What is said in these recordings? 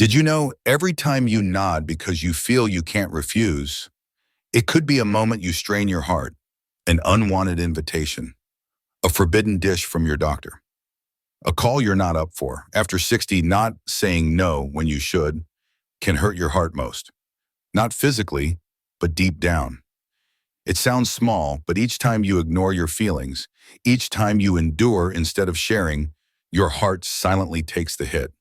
Did you know every time you nod because you feel you can't refuse, it could be a moment you strain your heart, an unwanted invitation, a forbidden dish from your doctor, a call you're not up for. After 60, not saying no when you should can hurt your heart most. Not physically, but deep down. It sounds small, but each time you ignore your feelings, each time you endure instead of sharing, your heart silently takes the hit.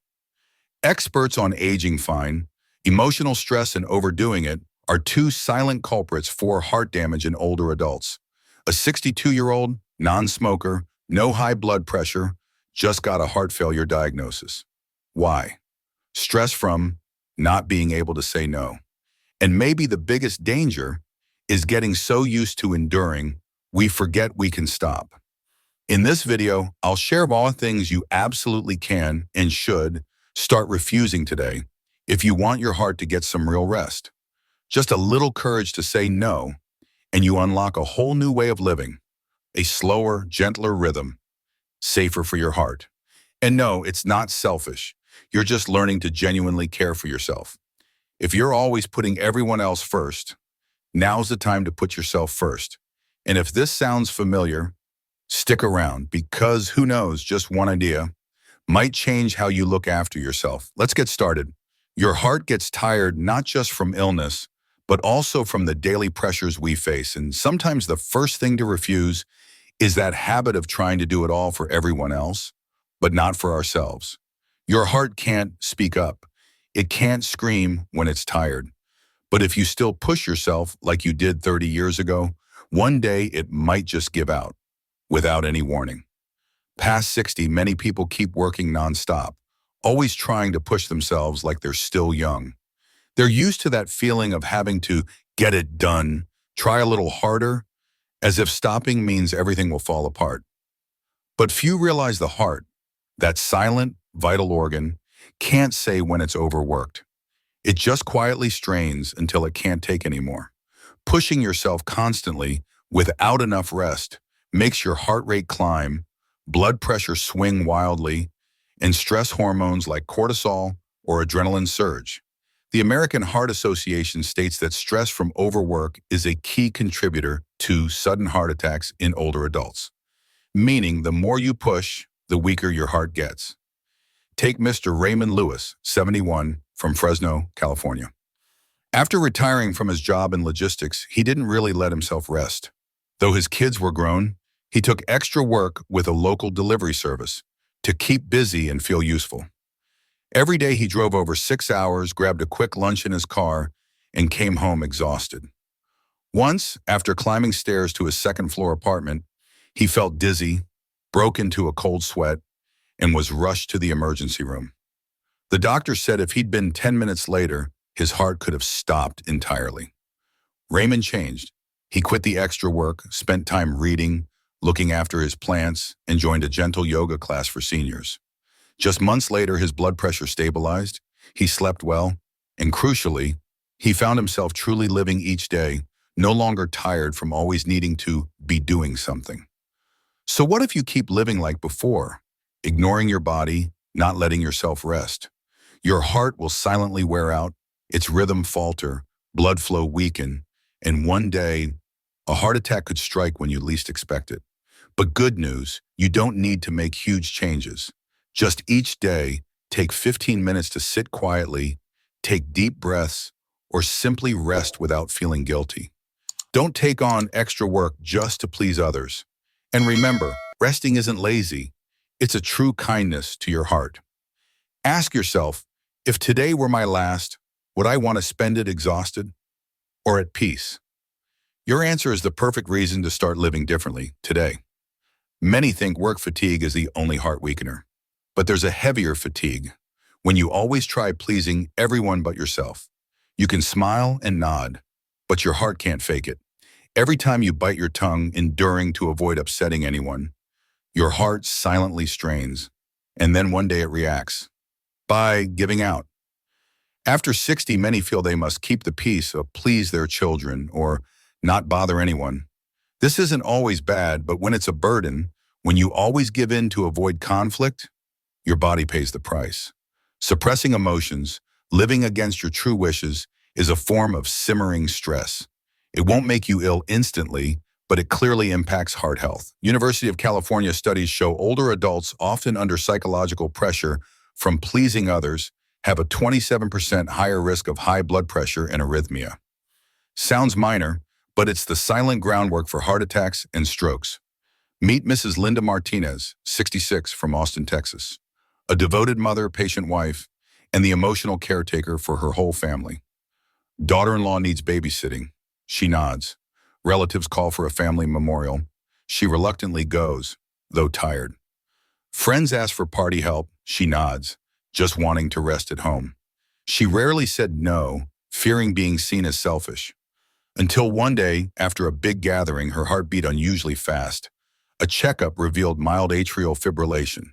Experts on aging find emotional stress and overdoing it are two silent culprits for heart damage in older adults. A 62-year-old, non-smoker, no high blood pressure, just got a heart failure diagnosis. Why? Stress from not being able to say no. And maybe the biggest danger is getting so used to enduring, we forget we can stop. In this video, I'll share all things you absolutely can and should start refusing today if you want your heart to get some real rest. Just a little courage to say no, and you unlock a whole new way of living, a slower, gentler rhythm, safer for your heart. And no, it's not selfish. You're just learning to genuinely care for yourself. If you're always putting everyone else first, now's the time to put yourself first. And if this sounds familiar, stick around, because who knows, just one idea might change how you look after yourself. Let's get started. Your heart gets tired not just from illness, but also from the daily pressures we face. And sometimes the first thing to refuse is that habit of trying to do it all for everyone else, but not for ourselves. Your heart can't speak up. It can't scream when it's tired. But if you still push yourself like you did 30 years ago, one day it might just give out without any warning. Past 60, many people keep working nonstop, always trying to push themselves like they're still young. They're used to that feeling of having to get it done, try a little harder, as if stopping means everything will fall apart. But few realize the heart, that silent, vital organ, can't say when it's overworked. It just quietly strains until it can't take anymore. Pushing yourself constantly without enough rest makes your heart rate climb, blood pressure swing wildly, and stress hormones like cortisol or adrenaline surge. The American Heart Association states that stress from overwork is a key contributor to sudden heart attacks in older adults, meaning the more you push, the weaker your heart gets. Take Mr. Raymond Lewis, 71, from Fresno, California. After retiring from his job in logistics, he didn't really let himself rest. Though his kids were grown, he took extra work with a local delivery service to keep busy and feel useful. Every day he drove over 6 hours, grabbed a quick lunch in his car, and came home exhausted. Once, after climbing stairs to his second-floor apartment, he felt dizzy, broke into a cold sweat, and was rushed to the emergency room. The doctor said if he'd been 10 minutes later, his heart could have stopped entirely. Raymond changed. He quit the extra work, spent time reading, looking after his plants, and joined a gentle yoga class for seniors. Just months later, his blood pressure stabilized, he slept well, and crucially, he found himself truly living each day, no longer tired from always needing to be doing something. So what if you keep living like before, ignoring your body, not letting yourself rest? Your heart will silently wear out, its rhythm falter, blood flow weaken, and one day, a heart attack could strike when you least expect it. But good news, you don't need to make huge changes. Just each day, take 15 minutes to sit quietly, take deep breaths, or simply rest without feeling guilty. Don't take on extra work just to please others. And remember, resting isn't lazy. It's a true kindness to your heart. Ask yourself, if today were my last, would I want to spend it exhausted or at peace? Your answer is the perfect reason to start living differently today. Many think work fatigue is the only heart weakener, but there's a heavier fatigue when you always try pleasing everyone but yourself. You can smile and nod, but your heart can't fake it. Every time you bite your tongue, enduring to avoid upsetting anyone, your heart silently strains, and then one day it reacts by giving out. After 60, many feel they must keep the peace or please their children or not bother anyone. This isn't always bad, but when it's a burden, when you always give in to avoid conflict, your body pays the price. Suppressing emotions, Living against your true wishes is a form of simmering stress. It won't make you ill instantly, but it clearly impacts heart health. University of California studies show older adults often under psychological pressure from pleasing others have a 27% higher risk of high blood pressure and arrhythmia. Sounds minor, but it's the silent groundwork for heart attacks and strokes. Meet Mrs. Linda Martinez, 66, from Austin, Texas, a devoted mother, patient wife, and the emotional caretaker for her whole family. Daughter-in-law needs babysitting. She nods. Relatives call for a family memorial. She reluctantly goes, though tired. Friends ask for party help. She nods, just wanting to rest at home. She rarely said no, fearing being seen as selfish. Until one day, after a big gathering, her heart beat unusually fast. A checkup revealed mild atrial fibrillation,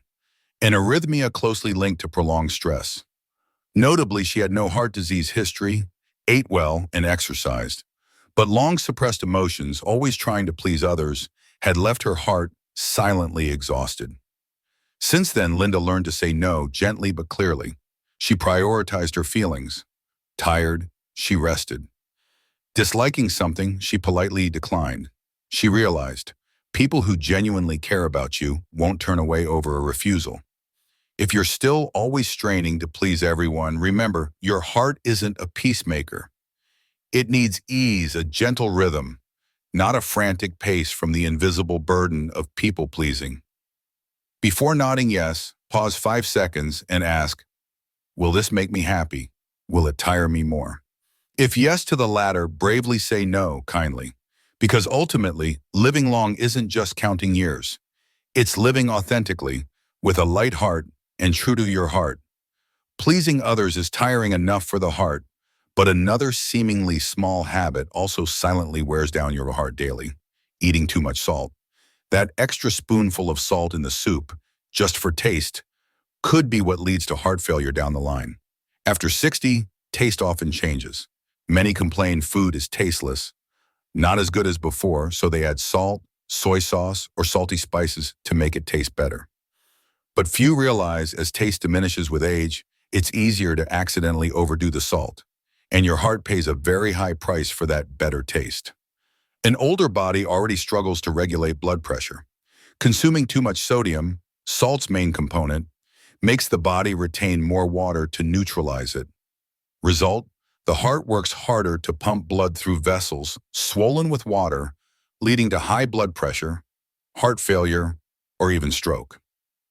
an arrhythmia closely linked to prolonged stress. Notably, she had no heart disease history, ate well, and exercised. But long-suppressed emotions, always trying to please others, had left her heart silently exhausted. Since then, Linda learned to say no gently but clearly. She prioritized her feelings. Tired, she rested. Disliking something, she politely declined. She realized, people who genuinely care about you won't turn away over a refusal. If you're still always straining to please everyone, remember, your heart isn't a peacemaker. It needs ease, a gentle rhythm, not a frantic pace from the invisible burden of people-pleasing. Before nodding yes, pause 5 seconds and ask, will this make me happy? Will it tire me more? If yes to the latter, bravely say no kindly. Because ultimately, living long isn't just counting years. It's living authentically, with a light heart and true to your heart. Pleasing others is tiring enough for the heart, but another seemingly small habit also silently wears down your heart daily: eating too much salt. That extra spoonful of salt in the soup, just for taste, could be what leads to heart failure down the line. After 60, taste often changes. Many complain food is tasteless, not as good as before, so they add salt, soy sauce, or salty spices to make it taste better. But few realize as taste diminishes with age, it's easier to accidentally overdo the salt, and your heart pays a very high price for that better taste. An older body already struggles to regulate blood pressure. Consuming too much sodium, salt's main component, makes the body retain more water to neutralize it. Result, the heart works harder to pump blood through vessels swollen with water, leading to high blood pressure, heart failure, or even stroke.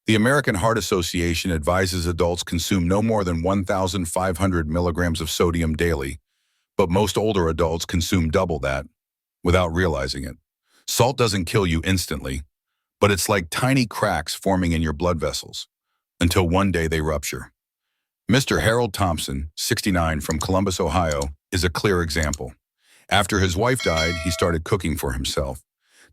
The American Heart Association advises adults consume no more than 1,500 milligrams of sodium daily, but most older adults consume double that without realizing it. Salt doesn't kill you instantly, but it's like tiny cracks forming in your blood vessels until one day they rupture. Mr. Harold Thompson, 69, from Columbus, Ohio, is a clear example. After his wife died, he started cooking for himself.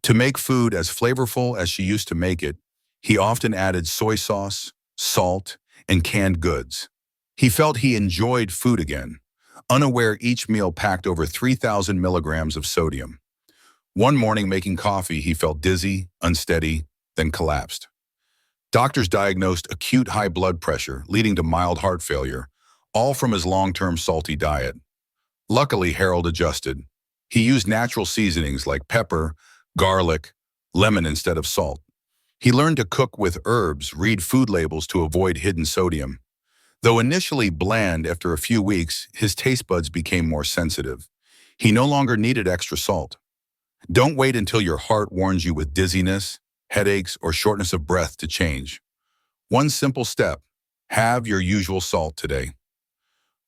To make food as flavorful as she used to make it, he often added soy sauce, salt, and canned goods. He felt he enjoyed food again, unaware each meal packed over 3,000 milligrams of sodium. One morning making coffee, he felt dizzy, unsteady, then collapsed. Doctors diagnosed acute high blood pressure, leading to mild heart failure, all from his long-term salty diet. Luckily, Harold adjusted. He used natural seasonings like pepper, garlic, lemon instead of salt. He learned to cook with herbs, read food labels to avoid hidden sodium. Though initially bland, after a few weeks, his taste buds became more sensitive. He no longer needed extra salt. Don't wait until your heart warns you with dizziness, headaches, or shortness of breath to change. One simple step: have your usual salt today.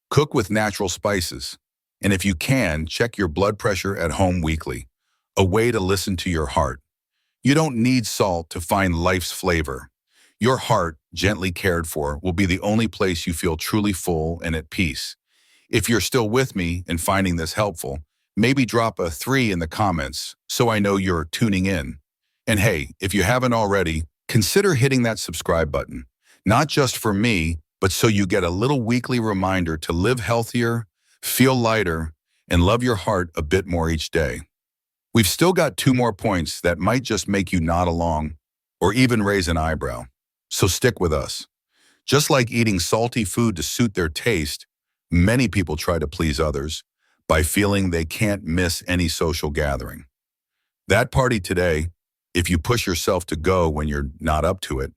Cook with natural spices. And if you can, check your blood pressure at home weekly. A way to listen to your heart. You don't need salt to find life's flavor. Your heart, gently cared for, will be the only place you feel truly full and at peace. If you're still with me and finding this helpful, maybe drop a 3 in the comments so I know you're tuning in. And hey, if you haven't already, consider hitting that subscribe button. Not just for me, but so you get a little weekly reminder to live healthier, feel lighter, and love your heart a bit more each day. We've still got 2 more points that might just make you nod along or even raise an eyebrow. So stick with us. Just like eating salty food to suit their taste, Many people try to please others by feeling they can't miss any social gathering. That party today, if you push yourself to go when you're not up to it,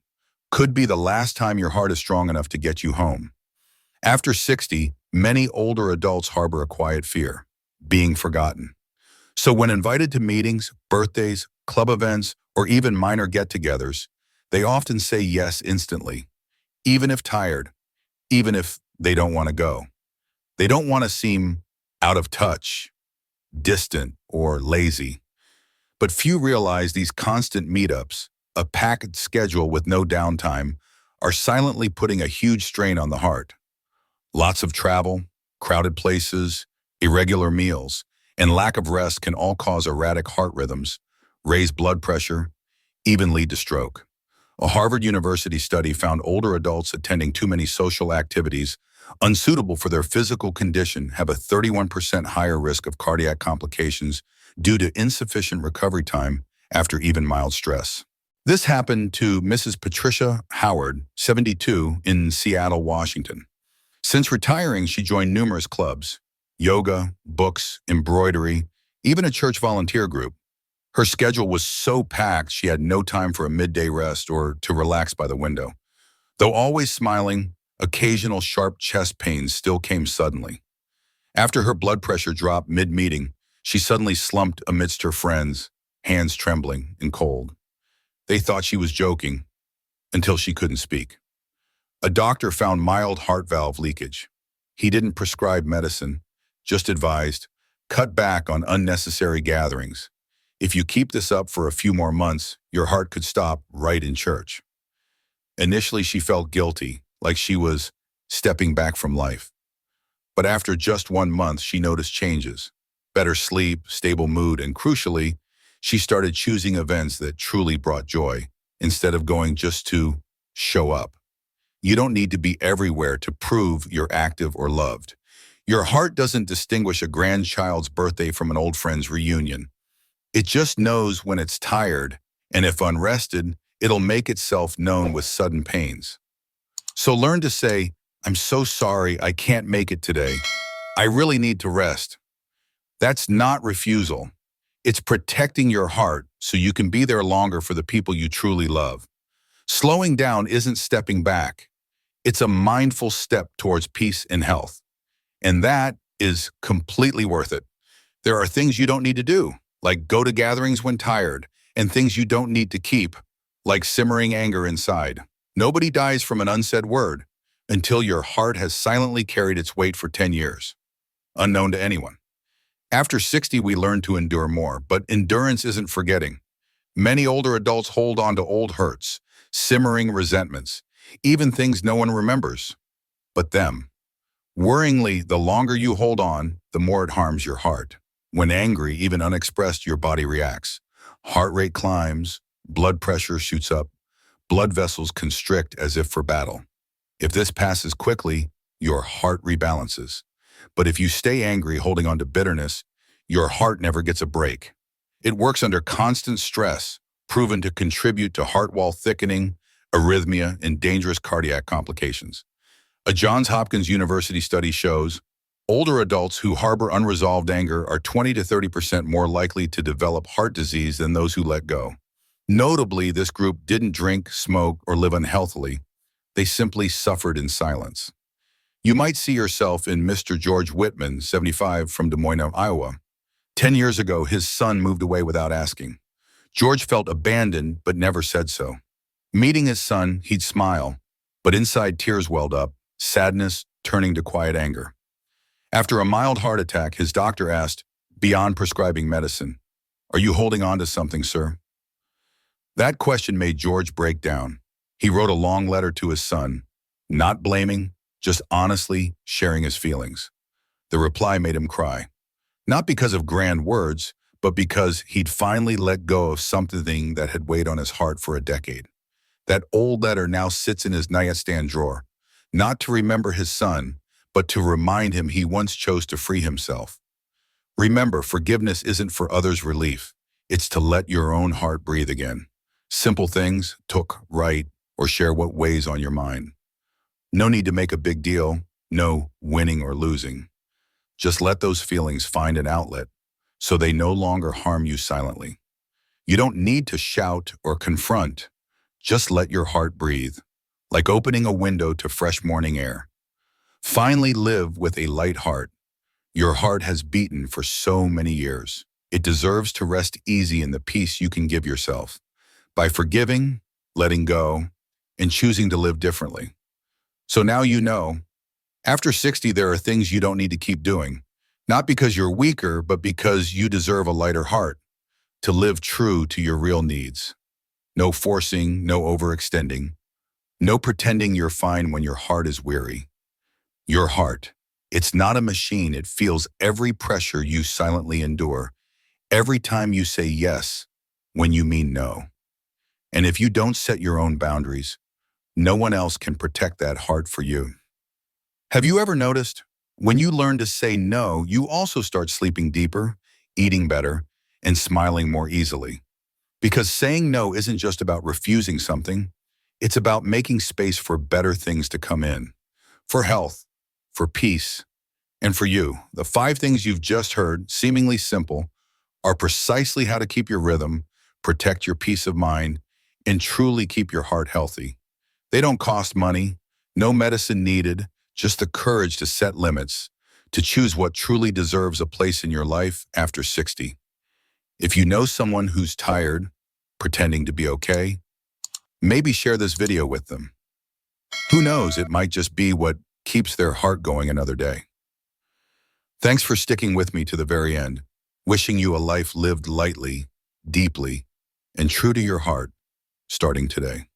could be the last time your heart is strong enough to get you home. After 60, many older adults harbor a quiet fear, being forgotten. So when invited to meetings, birthdays, club events, or even minor get-togethers, they often say yes instantly, even if tired, even if they don't want to go. They don't want to seem out of touch, distant, or lazy. But few realize these constant meetups, a packed schedule with no downtime, are silently putting a huge strain on the heart. Lots of travel, crowded places, irregular meals, and lack of rest can all cause erratic heart rhythms, raise blood pressure, even lead to stroke. A Harvard University study found older adults attending too many social activities, unsuitable for their physical condition, have a 31% higher risk of cardiac complications due to insufficient recovery time after even mild stress. This happened to Mrs. Patricia Howard, 72, in Seattle, Washington. Since retiring, she joined numerous clubs, yoga, books, embroidery, even a church volunteer group. Her schedule was so packed she had no time for a midday rest or to relax by the window. Though always smiling, occasional sharp chest pains still came suddenly. After her blood pressure dropped mid-meeting, she suddenly slumped amidst her friends, hands trembling and cold. They thought she was joking until she couldn't speak. A doctor found mild heart valve leakage. He didn't prescribe medicine, just advised, cut back on unnecessary gatherings. If you keep this up for a few more months, your heart could stop right in church. Initially, she felt guilty, like she was stepping back from life. But after just 1 month, she noticed changes. Better sleep, stable mood, and crucially, she started choosing events that truly brought joy, instead of going just to show up. You don't need to be everywhere to prove you're active or loved. Your heart doesn't distinguish a grandchild's birthday from an old friend's reunion. It just knows when it's tired, and if unrested, it'll make itself known with sudden pains. So learn to say, "I'm so sorry, I can't make it today. I really need to rest." That's not refusal. It's protecting your heart so you can be there longer for the people you truly love. Slowing down isn't stepping back. It's a mindful step towards peace and health. And that is completely worth it. There are things you don't need to do, like go to gatherings when tired, and things you don't need to keep, like simmering anger inside. Nobody dies from an unsaid word until your heart has silently carried its weight for 10 years, unknown to anyone. After 60, we learn to endure more, but endurance isn't forgetting. Many older adults hold on to old hurts, simmering resentments, even things no one remembers but them. Worryingly, the longer you hold on, the more it harms your heart. When angry, even unexpressed, your body reacts. Heart rate climbs, blood pressure shoots up, blood vessels constrict as if for battle. If this passes quickly, your heart rebalances. But if you stay angry, holding on to bitterness, your heart never gets a break. It works under constant stress, proven to contribute to heart wall thickening, arrhythmia, and dangerous cardiac complications. A Johns Hopkins University study shows older adults who harbor unresolved anger are 20 to 30% more likely to develop heart disease than those who let go. Notably, this group didn't drink, smoke, or live unhealthily. They simply suffered in silence. You might see yourself in Mr. George Whitman, 75, from Des Moines, Iowa. 10 years ago, his son moved away without asking. George felt abandoned, but never said so. Meeting his son, he'd smile, but inside tears welled up, sadness turning to quiet anger. After a mild heart attack, his doctor asked, beyond prescribing medicine, "Are you holding on to something, sir?" That question made George break down. He wrote a long letter to his son, not blaming, just honestly sharing his feelings. The reply made him cry, not because of grand words, but because he'd finally let go of something that had weighed on his heart for a decade. That old letter now sits in his nightstand drawer, not to remember his son, but to remind him he once chose to free himself. Remember, forgiveness isn't for others' relief. It's to let your own heart breathe again. Simple things, took, write, or share what weighs on your mind. No need to make a big deal. No winning or losing. Just let those feelings find an outlet so they no longer harm you silently. You don't need to shout or confront. Just let your heart breathe, like opening a window to fresh morning air. Finally live with a light heart. Your heart has beaten for so many years. It deserves to rest easy in the peace you can give yourself by forgiving, letting go, and choosing to live differently. So now you know, after 60, there are things you don't need to keep doing, not because you're weaker, but because you deserve a lighter heart to live true to your real needs. No forcing, no overextending, no pretending you're fine when your heart is weary. Your heart, it's not a machine. It feels every pressure you silently endure, every time you say yes when you mean no. And if you don't set your own boundaries, no one else can protect that heart for you. Have you ever noticed? When you learn to say no, you also start sleeping deeper, eating better, and smiling more easily. Because saying no isn't just about refusing something, it's about making space for better things to come in. For health, for peace, and for you. The 5 things you've just heard, seemingly simple, are precisely how to keep your rhythm, protect your peace of mind, and truly keep your heart healthy. They don't cost money, no medicine needed, just the courage to set limits, to choose what truly deserves a place in your life after 60. If you know someone who's tired, pretending to be okay, maybe share this video with them. Who knows, it might just be what keeps their heart going another day. Thanks for sticking with me to the very end, wishing you a life lived lightly, deeply, and true to your heart, starting today.